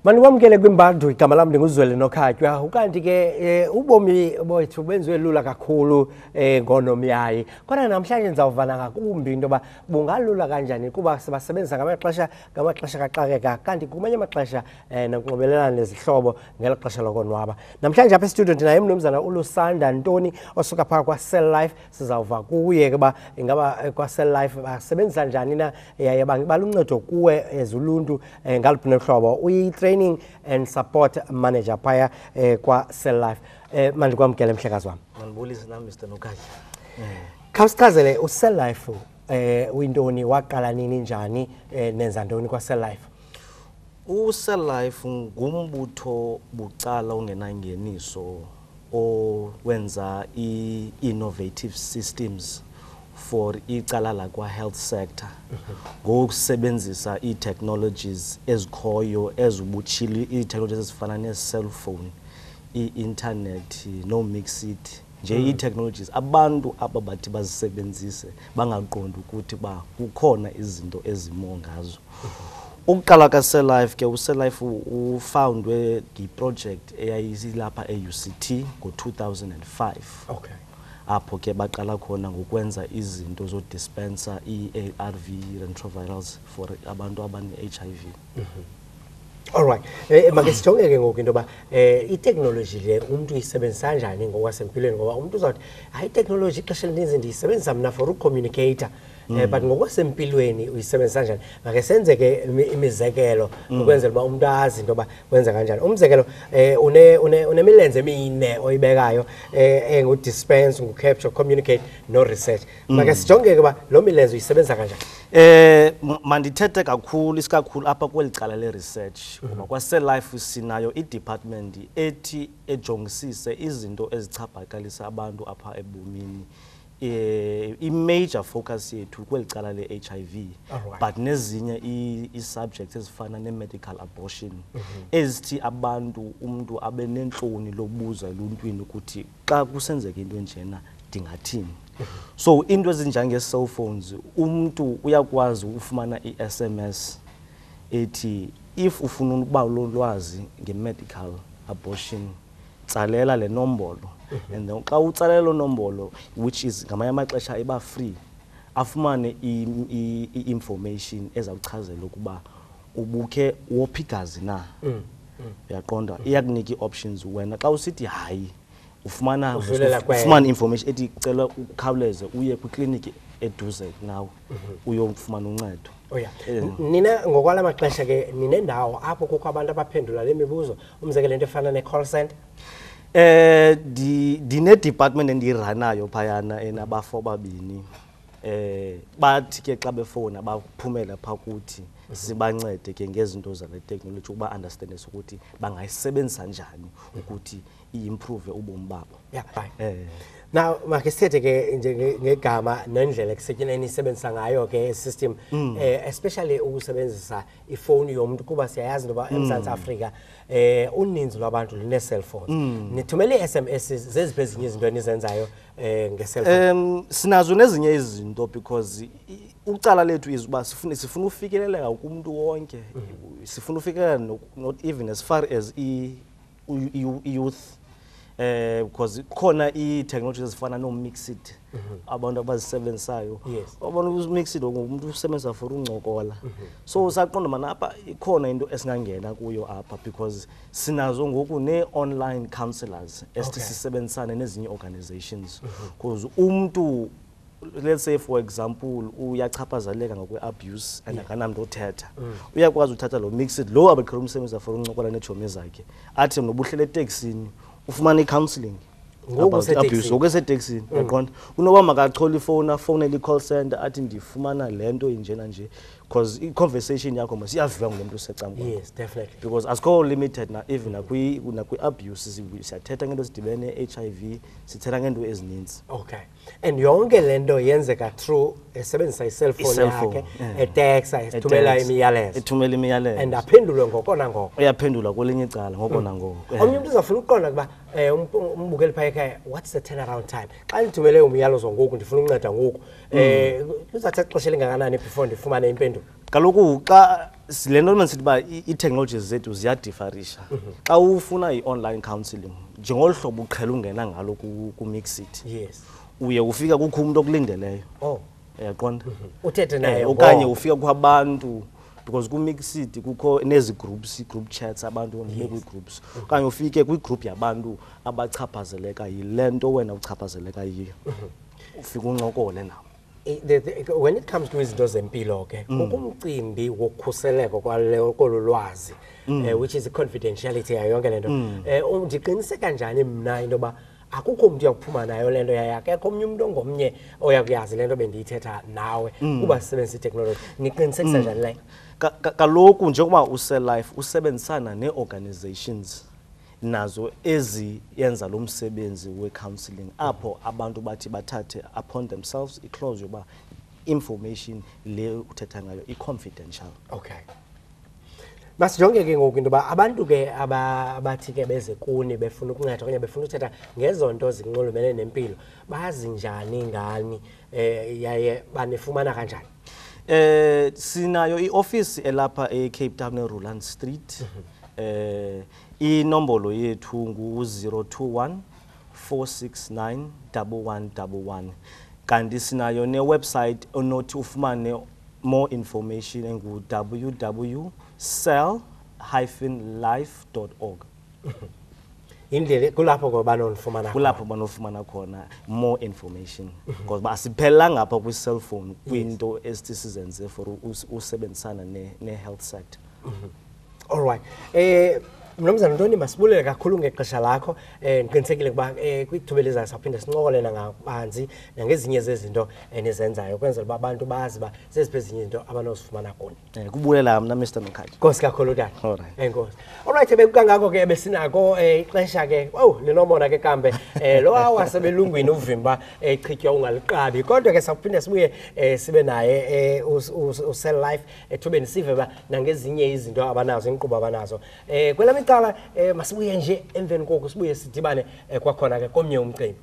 Mani wamkele kwimbandu igama lami nginguzwele noKhatywa ukanti ke ubomi boyithu benziwe lula kakhulu ngonomyayi kodwa namhlanje nizawuvana ngakumbi into ba bungalula kanjani kuba sibasebenzisa ngamaxesha kaxakeka kanti kumanye amaxesha nokunxibelelana nezihlobo ngelo xesha lokonwaba. Namhlanje apha e-studio ndinaye umnumzana uLusanda Ntoni osuka phakathi kwa Cell Life. Sizawuva kuye kuba ingaba kwa Cell Life basebenzisa njani na yaye baluncedo kuwe ezuluntu ngaluphi nohlobo training and support manager phaya kwa Cell Life. Mandikwamkele mhlekazi wami. Mandibulise nami Mr. Nokhatywa. Khawusichazele uCell Life uyintoni, waqala nini, njani, nenza ntoni kwa Cell Life? uCell Life ngumbutho bucala ungenangeniso owenza innovative systems for icala lakwa health sector ngokusebenzisa technologies ezikhoyo ezubutshile technologies ezifana ne cellphone, internet, no mixit nje technologies abantu ababathi bazisebenzise bangaqondi ukuthi ba kukhona izinto ezimo ngazo. Ukuqala ka Cell Life ke uCell Life ufoundwe ngeproject eyayisilapha eUCT ngo-2005. Okay. Apho ke baqala khona ngokwenza izinto zo dispenser ARV retrovirals for abantu abane-HIV. All right. Make sijonge ke ngoku into ba i-technology le umuntu uyisebenzisa kanjani ngokwasempilweni ngoba umuntu uzathi hayi i-technology ixesha elininzi ndiyisebenzisa mna for ucommunicator but ngokwasempilweni uyisebenzisa kanjani. Make senze ke imizekelo ukwenzela uba umuntu azi into ba wenza kanjani. Umzekelo unemilenze emine oyibekayo ngu-dispense, ngu-capture, communicate no research. Make sijonge ke ba lo milenze uyisebenzisa kanjani. Mandithethe kakhulu isikakhulu apha kweli cala le research ngoba kwa Cell Life sinayo i-department ethi ejongisise izinto ezichaphakalisa abantu apha ebomini. I-major focus yethu kweli cala le HIV but nezinye i-subjects ezifana ne-medical abortion ezithi abantu umuntu abe nentloni lobuza eluntwini ukuthi xa kusenzeka into enjena ndingathini. So into ezinjange cell phones umuntu uyakwazi ufumana i-SMS ethi if ufuna ukuba ulwazi nge-medical abortion tsalela le nombolo and then xa utsalela lo nombolo which is ngamanye amaxesha iba free afumane i-information ezawuchazela ukuba ubukhe wophigazi na. Uyaqonda iyakunika i-options wena xa usithi hayi ufumana information ethi cela ukhawuleze uye kwikliniki eduze nawe uyofumana uncedo. Nina ngokwala maxesha ke ninendawo apho kukho abantu abaphendula le mibuzo umzekelo into efana ne-call center? Dine-department endiranayo phayana enabafo babini bathi ke xa befona baphumela phaa kuthi sibancede ke ngezinto zale technology ukuba understandise ukuthi bangayisebenzisa njani ukuthi i-improve ubomi babo. Now make sithethe ke ngegama nendlela ekusetyenziswa nisebenzisa ngayo ke system especially ukusebenzisa ifoni yomuntu kuba siyayazi ngoba eMzantsi Afrika uninzi lwabantu line cell phones. Nithumela i-SMS zeziphi ezinye izinto enizenzayo nge-cellphone? Sinazo nezinye izinto because ucala lethu izuba sifuna ufikeleleka kumuntu wonke. Sifuna ufikelela not even as far as youth because khona i-technologies ezifana no-mixit abantu abazisebenzisayo. Abantu uMixit umuntu usebenza for uncokola. So saqonda mana apha ikhona into esingangena kuyo apha because sinazo ngoku ne-online counselors esithi sisebenzisane nezinye organizations because umuntu let's say for example uyachaphazeleka ngokwe-abuse and akanamntu othetha uyakwazi uthatha lo Mixit lo abeqhela umsebenza for uncokola neetshomi zakhe athi nobuhlele eteksini ufumana i-counseling ngokuseteksini. Yaqonda unoba makachola ifowuni afowunele i-call center athi ndifumana le nto injena nje because i-conversation yakho masiyadlula ngumuntu usecamkwakho. Yes, definitely. Because asikho limited na even nakwi-abuse siyathetha ngento ezidibene ne-HIV sithetha ngento ezininzi. Okay. And yonke le nto yenzeka through esebenzisa i-cellphone yakhe etexa ethumela imiyalezo. Ethumela imiyalezo. And aphendule ngoko nangoko. Uyaphendula kwelinye icala ngoko nangoko. Omnye umuntu uzafuna ukuqonda ukuba umbukeli phaya ekhaya what's the turnaround time? Xa ndithumele umyalezo ngoku ndifuna ukunceda ngoku kuzathatha ixesha elingakanani before ndifumane impendulo? Kaloku xa silento masithi ba i-technologies zethu ziyadifarisha xa ufuna i-online counselling njengolu hlobo uqhela ungena ngalo ku-Mixit yes uye ufika kukho umuntu okulindeleyo uyaqonda uthethe naye okanye ufika kwabantu because ku-Mixit kukho nezi groups group chats abantu bonke kwi-groups okanye ufike kwi-group yabantu abachaphazeleka yile nto wena uchaphazeleka yiyo ufika uncokole nabo. When it comes to izinto zempilo ke ukumcimbi wokukhuseleko kolwazi which is confidentiality yayo yonke lento ndiqiniseka kanjani mina into ba akukho umuntu uyakuphuma nayo lento yakekho omnye umuntu ongomnye oyakuyazi lento bendiyithetha nawe kuba sisebenzisa i-technology niqinisekisa njani leyo? Kaloku njengoba uSellife usebenzisana nee-organizations nazo eziyenza lo msebenzi we-counselling apho abantu bathi bathathe upon themselves i-clause yoba information le uthetha ngayo i-confidential. Okay. Masijonge ke ngoku into ba abantu ke abathi ke beze kuni befuna ukunceda okanye befuna uthetha ngezonto zinxulumene nempilo bazi njani ngani yaye banifumana kanjani? Sinayo i-office elapha eCape Town eRuland Street. Inombolo yethu ngu-021 469 1111 kanti sinayo ne-website onothi ufumane more information ngu-www.cell-life.org. Indlela kulapho banofumana khona more information because asiphelanga apha kwi-cellphone kwinto esithi sizenze for usebenzisana ne-health sector. All right. Mnumzana Ntoni masibulele kakhulu ngexesha lakho ndiqinisekile kuba kwithuba lizayo saphinde sincokole nangabanzi nangezinye zezinto enizenzayo ukwenzela uba abantu bazi ba zeziphi ezinye izinto abanozifumana kuni. Kubulela mna Mr. Nokhaji. Nkosi kakhulu tata. Alright. Enkosi. All right bekukangako ke besinako ixesha ke linomona ke kambe lo wasebelungwini uvimba echithwa ungaliqabi kodwa ke saphinde sibuye sibe naye uSellife ethubeni sive ba nangezinye izinto abanazo inkqubo abanazo kwela icala masibuye nje emveni koku sibuye sidibane kwakhona ke komnye umcimbi.